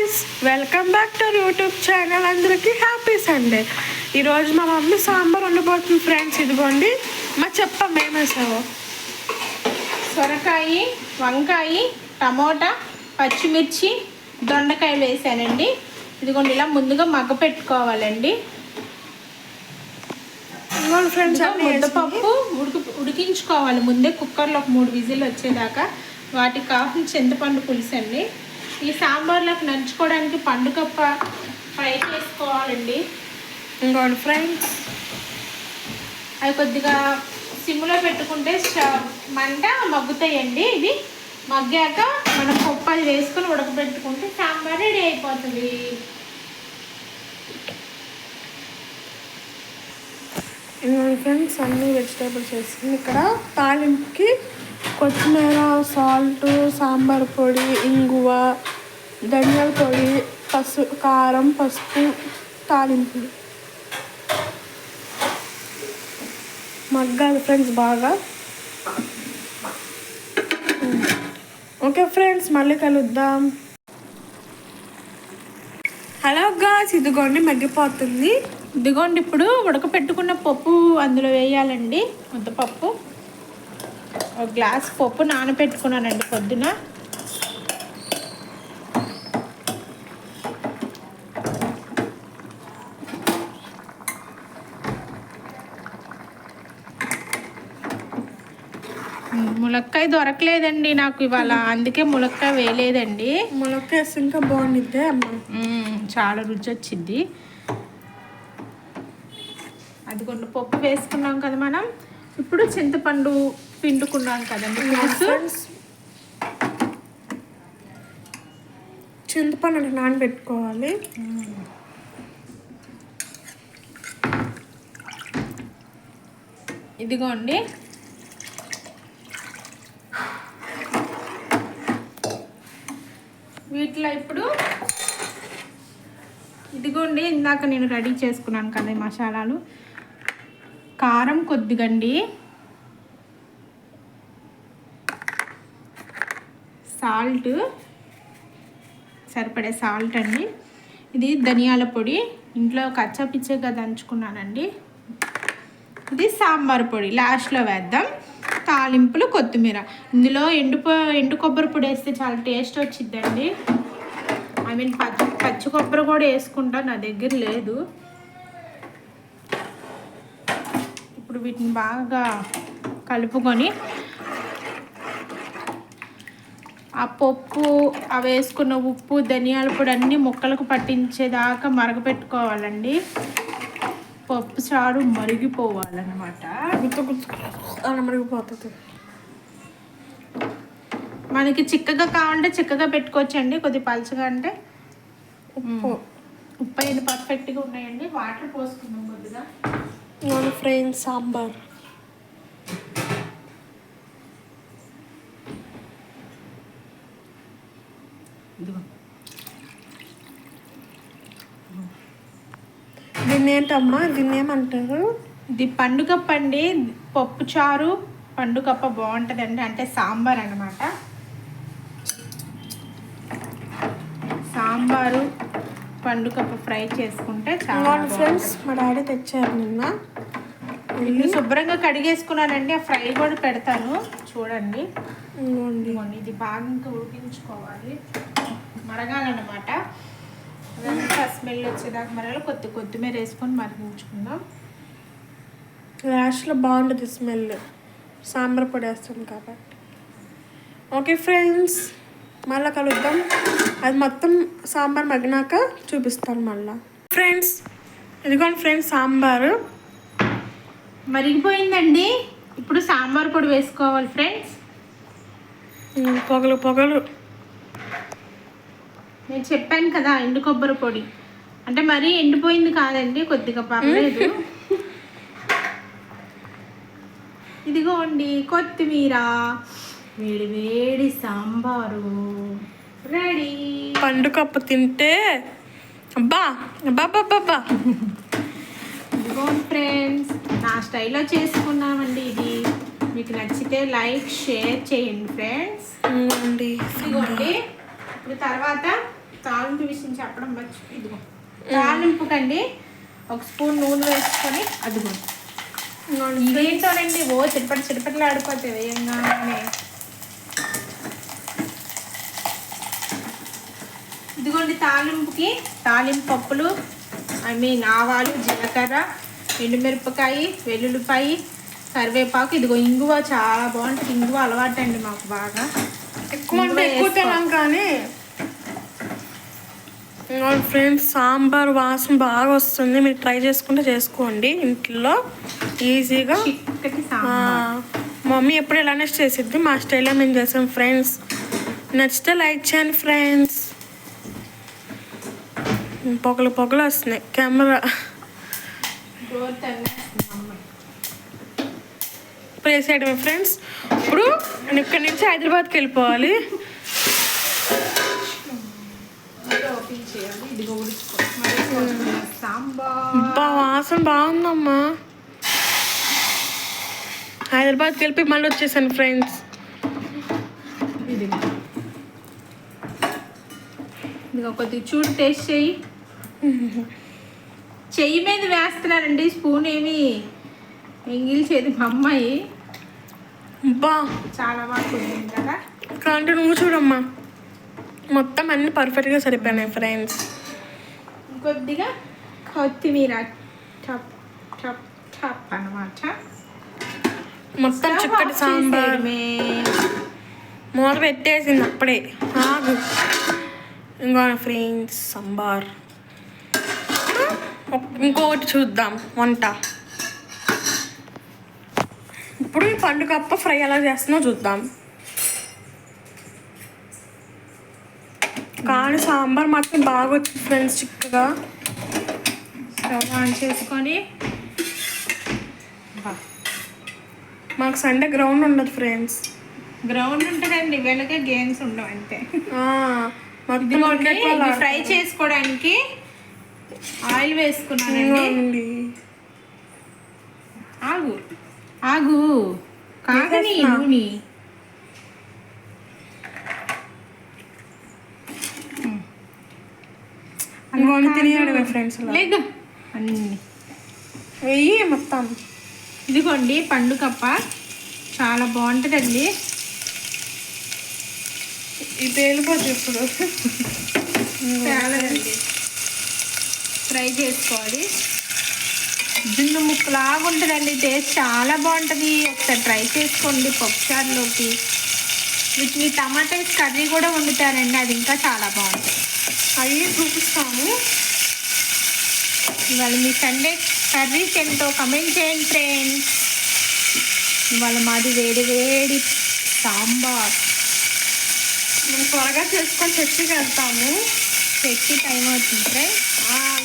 Guys, welcome back to YouTube channel. అందరికీ happy Sunday. ఈరోజు మా మమ్మీ సాంబార్ వండబోతుంది ఫ్రెండ్స్. ఇదిగోండి మా చెప్పమ్మ ఏమేసావు. సొరకాయ, వంకాయ, టమోటా, పచ్చిమిర్చి, దొండకాయ వేసానండి. ఇదిగోండి ఇలా ముందుగా మగ్గ పెట్టుకోవాలండి. ఫ్రెండ్స్ ముద్దపప్పు ఉడికించుకోవాలి ముందే కుక్కర్లో ఒక 3 విజిల్ వచ్చేదాకా. వాటికి కావాల్సిన చింతపండు పులుసు అండి. ఈ సాంబార్లోకి నంచుకోవడానికి పండుగప్ప ఫ్రై చేసుకోవాలండి. ఇంకోండి ఫ్రెండ్స్, అవి కొద్దిగా సిమ్లో పెట్టుకుంటే మంట మగ్గుతాయండి. ఇది మగ్గాక మనం పప్పు అది వేసుకొని ఉడకబెట్టుకుంటే సాంబార్ రెడీ అయిపోతుంది. ఇంకోండి ఫ్రెండ్స్, అన్ని వెజిటేబుల్స్ వేసుకుని ఇక్కడ తాలింపుకి కొత్తిమీర, సాల్ట్, సాంబార్ పొడి, ఇంగువ, ధనియాల పొడి, కారం, పసుపు, తాలింపు మగ్గాలి ఫ్రెండ్స్ బాగా. ఓకే ఫ్రెండ్స్, మళ్ళీ కలుద్దాం. హలో గాయ్స్, ఇదిగోండి మగ్గిపోతుంది. ఇదిగోండి ఇప్పుడు ఉడకపెట్టుకున్న పప్పు అందులో వేయాలండి. ముద్దపప్పు ఒక గ్లాస్ పప్పు నానబెట్టుకున్నానండి పొద్దున. ములక్కాయ దొరకలేదండి నాకు ఇవాళ, అందుకే ములక్కాయ వేయలేదండి. ములక్కాయ వేస్తే ఇంకా బాగుండిద్దే అమ్మ, చాలా రుచి వచ్చింది. అది కొన్ని పప్పు వేసుకున్నాం కదా మనం. ఇప్పుడు చింతపండు పిండుకున్నాం కదండి చింతపండు అంటే నానబెట్టుకోవాలి. ఇదిగోండి వీటిలో ఇప్పుడు ఇదిగోండి ఇందాక నేను రెడీ చేసుకున్నాను కదా మసాలాలు. కారం కొద్దిగండి, సాల్ట్ సరిపడే సాల్ట్ అండి. ఇది ధనియాల పొడి ఇంట్లో కచ్చాపిచ్చగా దంచుకున్నానండి. ఇది సాంబార్ పొడి లాస్ట్లో వేద్దాం. తాలింపులు కొత్తిమీర. ఇందులో ఎండు కొబ్బరి పొడి వేస్తే చాలా టేస్ట్ వచ్చిద్దండి. ఐ మీన్ పచ్చి కొబ్బరి కూడా వేసుకుంటా, నా దగ్గర లేదు. ఇప్పుడు వీటిని బాగా కలుపుకొని ఆ పప్పు అవి వేసుకున్న ఉప్పు, ధనియాల పొడి అన్నీ ముక్కలకు పట్టించేదాకా మరగపెట్టుకోవాలండి. పప్పు చారు మరిగిపోవాలన్నమాట. మరిగిపోతుంది. మనకి చిక్కగా కావాలంటే చిక్కగా పెట్టుకోవచ్చండి, కొద్దిగా పలుచగా అంటే. ఉప్పు అయ్యింది పర్ఫెక్ట్గా ఉన్నాయండి. వాటర్ పోసుకుందాం కొద్దిగా. ఫ్రెండ్స్ సాంబార్ దీన్ని ఏంటమ్మా, దీన్ని ఏమంటారు? ఇది పండుగప్ప అండి. పప్పు చారు పండుగప్ప బాగుంటుందండి, అంటే సాంబార్ అన్నమాట. సాంబారు పండుగప్ప ఫ్రై చేసుకుంటే చాలా ఫ్రెండ్స్. మా డాడీ తెచ్చారు నిన్న. ఇల్లు శుభ్రంగా కడిగేసుకున్నానండి. ఆ ఫ్రై కూడా పెడతాను చూడండి. ఇది బాగా ఇంకా ఉడికించుకోవాలి, మరగాలన్నమాట. అదంతా స్మెల్ వచ్చేదాకా మరగాలి. కొత్తిమీర వేసుకొని మరిగించుకుందాం. లాస్ట్లో బాగుంటుంది స్మెల్, సాంబార్ పొడి వేస్తాం కాబట్టి. ఓకే ఫ్రెండ్స్, మళ్ళీ కలుద్దాం. అది మొత్తం సాంబార్ మగ్గినాక చూపిస్తాను మళ్ళీ. ఫ్రెండ్స్ ఇదిగోండి ఫ్రెండ్స్, సాంబారు మరిగిపోయిందండి. ఇప్పుడు సాంబార్ పొడి వేసుకోవాలి ఫ్రెండ్స్. పొగలు నేను చెప్పాను కదా ఎండు కొబ్బరి పొడి, అంటే మరీ ఎండిపోయింది కాదండి, కొద్దిగా పర్లేదు. ఇదిగోండి కొత్తిమీర. వేడి వేడి సాంబారు రెడీ. పండుగప్ప తింటే అబ్బా అబ్బా అబ్బా. ఇదిగోండి ఫ్రెండ్స్, నా స్టైల్లో చేసుకున్నామండి. ఇది మీకు నచ్చితే లైక్ షేర్ చేయండి ఫ్రెండ్స్. ఇదిగోండి. ఇప్పుడు తర్వాత తాలింపు విషయం చెప్పడం మర్చిపోయి ఇదిగో తాలింపుకండి ఒక స్పూన్ నూనె వేసుకొని అదిగో ఇదేంటోనండి చిటపట్లు ఆడిపోతాయి వేయంగానే. ఇదిగోండి తాలింపుకి తాలింపు పప్పులు ఆవాలు, జీలకర్ర, ఎండుమిరపకాయ, వెల్లుల్లిపాయ, కరివేపాకు, ఇదిగో ఇంగువ చాలా బాగుంటుంది. ఇంగువ అలవాటు అండి మాకు బాగా. ఎక్కువ తినాం కానీ ఫ్రెండ్స్ సాంబార్ వాసన బాగా వస్తుంది. మీరు ట్రై చేసుకుంటే చేసుకోండి ఇంట్లో ఈజీగా. మమ్మీ ఎప్పుడు ఇలానే చేసిద్ది, మా స్టైల్లో మేము చేసాం ఫ్రెండ్స్. నచ్చితే లైక్ చేయండి ఫ్రెండ్స్. పొగలు వస్తున్నాయి కెమెరా. వేసేయడమే ఫ్రెండ్స్. ఇప్పుడు నేను ఇక్కడి నుంచి హైదరాబాద్కి వెళ్ళిపోవాలి. వాసన బాగుందమ్మా. హైదరాబాద్కి వెళ్ళిపోయి మళ్ళీ వచ్చేసాను ఫ్రెండ్స్. కొద్దిగా చూడు టేస్ట్ చెయ్యి మీద వేస్తున్నారండి, స్పూన్ ఏమి ఎంగిల్చేది మా అమ్మాయి. చాలా బాగుంది కదా. కానీ నువ్వు చూడమ్మా మొత్తం అన్ని పర్ఫెక్ట్గా సరిపోయినాయి ఫ్రెండ్స్. కొద్దిగా కొత్తిమీర టప్ టప్ టప్ అన్నమాట. మొత్తం చిక్కటి సాంబార్ మూత పెట్టేసింది అప్పుడే. ఇంకా ఫ్రెండ్స్ సాంబార్. ఇంకొకటి చూద్దాం వంట. ఇప్పుడు ఈ పండుగప్ప ఫ్రై ఎలా చేస్తున్నా చూద్దాం. కానీ సాంబార్ మాత్రం బాగా వచ్చింది ఫ్రెండ్స్ చిక్కగా. స్టవ్ ఆన్ చేసుకొని మాకు సండే గ్రౌండ్ ఉండదు ఫ్రెండ్స్. గ్రౌండ్ ఉంటుందండి, వీళ్ళకే గేమ్స్ ఉండవు అంటే. ఫ్రై చేసుకోవడానికి ఆయిల్ వేసుకున్నానండి. ఆగు కాగని నూనె. తినేయడమే ఫ్రెండ్స్. లేదు అన్ని వెయ్యి మొత్తం. ఇదిగోండి పండుగప్ప చాలా బాగుంటుందండి. ఇది తేలిపోతుంది ఇప్పుడు. చాలా ఫ్రై చేసుకోవాలి. జున్ను ముక్కలాగా ఉంటుందండి, టేస్ట్ చాలా బాగుంటుంది. ఒకసారి ట్రై చేసుకోండి పప్పుచారులోకి. వీటిని టమాటా కర్రీ కూడా వండుతారండి, అది ఇంకా చాలా బాగుంటుంది. అవి చూపిస్తాము. ఇవాళ మీ సండే కర్రీస్ ఏంటో కమెంట్ చేయండి ఫ్రెండ్స్. ఇవాళ మాది వేడి వేడి సాంబార్. మేము త్వరగా చేసుకొని చర్చికి వెళ్తాము. చర్చి టైం అవుతుంది ఫ్రెండ్స్.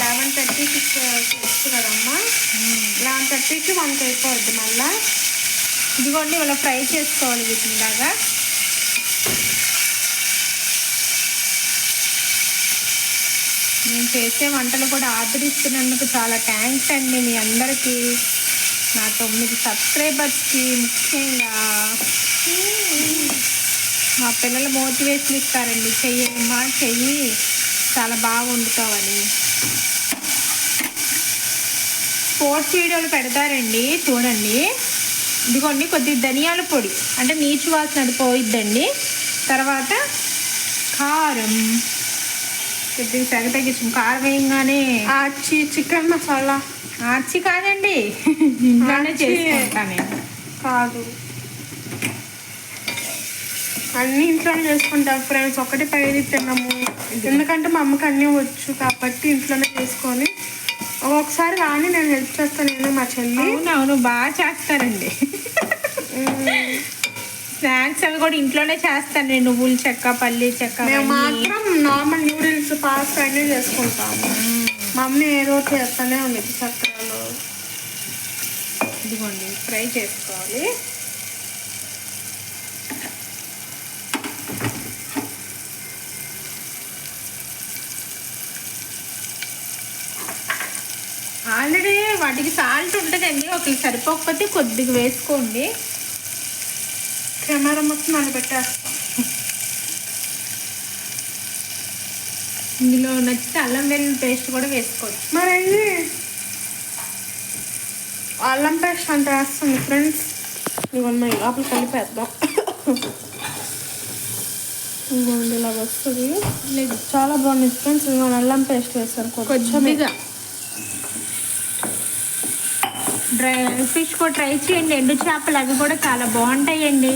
11:30కి చర్చి కదమ్మా. 11:30కి 1కి అయిపోద్ది మళ్ళీ. ఇదిగోండి ఇవాళ ఫ్రై చేసుకోవాలి వీటిలాగా. నేను చేసే వంటలు కూడా ఆదరిస్తున్నందుకు చాలా థ్యాంక్స్ అండి మీ అందరికీ. నా 9 సబ్స్క్రైబర్స్కి ముఖ్యంగా మా పిల్లలు మోటివేషన్ ఇస్తారండి, చెయ్యమ్మా చెయ్యి చాలా బాగా వండుతావని. స్పోర్ట్స్ వీడియోలు పెడతారండి చూడండి. ఇదిగోండి కొద్దిగా ధనియాల పొడి అంటే నీచు వాసన అది పోయిద్దండి. తర్వాత కారం కొద్దిగా సెగ తగ్గించు. కారం వేయంగానే చికెన్ మసాలా ఆర్చి కాదండి, ఇంట్లోనే చేసుకుంటాను నేను. కాదు అన్నీ ఇంట్లోనే చేసుకుంటాం ఫ్రెండ్స్. ఒకటి పైది తిన్నాము ఎందుకంటే మా అమ్మకి అన్నీ వచ్చు కాబట్టి ఇంట్లోనే చేసుకొని. ఒక్కొక్కసారి కానీ నేను హెల్ప్ చేస్తాను, నేను మా చెల్లి. అవును బాగా చేస్తారండి. స్నాక్స్ అవి కూడా ఇంట్లోనే చేస్తాను నేను. నువ్వుల చెక్క, పల్లి చెక్క. మేము మాత్రం నార్మల్ నూడిల్స్, పాస్తా అన్నీ చేసుకుంటాము. మమ్మీ ఏదో చేస్తానే ఉంది చక్రాలు. ఇదిగోండి ఫ్రై చేసుకోవాలి. ఆల్రెడీ వాటికి సాల్ట్ ఉంటుందండి, ఒకరికి సరిపోకపోతే కొద్దిగా వేసుకోండి. కెమెరా మొత్తం నన్ను పెట్టేస్తాం. ఇందులో నచ్చితే అల్లం వెల్లుల్లి పేస్ట్ కూడా వేసుకోవచ్చు. మరి ఇది అల్లం పేస్ట్ అంటే వేస్తుంది ఫ్రెండ్స్. ఇవన్నీ లోపల కలిపేద్దాం. ఇంకోండి ఇలా వస్తుంది. లేదు చాలా బాగుంది ఫ్రెండ్స్. ఇవాళ అల్లం పేస్ట్ వేస్తారు కొద్దిగా. డ్రై ఫిష్ కూడా ట్రై చేయండి. ఎండు చేపలు అవి కూడా చాలా బాగుంటాయండి.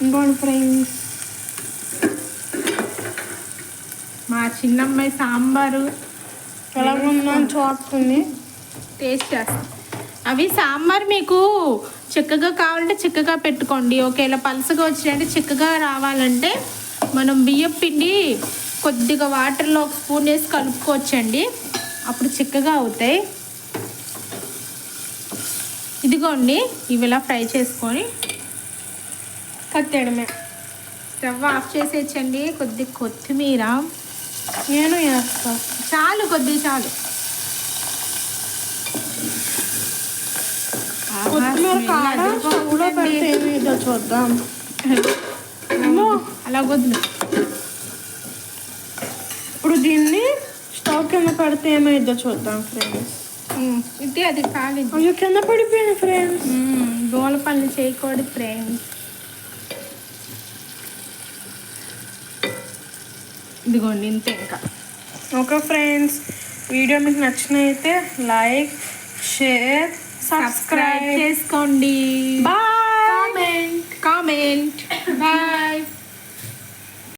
ఇంకోండి ఫ్రెండ్స్, మా చిన్నమ్మాయి సాంబారు ఎలా ఉందని చూస్తుంది. టేస్ట్ చేస్తాం. అవి సాంబార్ మీకు చిక్కగా కావాలంటే చిక్కగా పెట్టుకోండి. ఒకవేళ పలసగా వచ్చినట్టే చిక్కగా రావాలంటే మనం బియ్యం పిండి కొద్దిగా వాటర్లో ఒక స్పూన్ వేసి కలుపుకోవచ్చండి. అప్పుడు చిక్కగా అవుతాయి. ఇదిగోండి, ఇవి ఇలా ఫ్రై చేసుకొని కట్టేయడమే. Stove off చేసేయచ్చండి. కొద్ది కొత్తిమీర నేను వేస్తా. చాలు, కొద్ది చాలు. కొత్తిమీర కారం స్టవ్లో పెడితే ఏమిదో చూద్దాం. అలా వద్దు. ఇప్పుడు దీన్ని స్టవ్ కింద పెడితే ఏమైందో చూద్దాం ఫ్రెండ్స్. ఇది అది కాలేదు. అయ్యో కింద పడిపోయింది ఫ్రెండ్స్. దోల పనులు చేయకూడదు ఫ్రెండ్స్. ఇదిగోండి ఇంతే. ఇంకా ఓకే ఫ్రెండ్స్, వీడియో మీకు నచ్చినైతే లైక్, షేర్, సబ్స్క్రైబ్ చేసుకోండి. బాయ్. కామెంట్. బాయ్.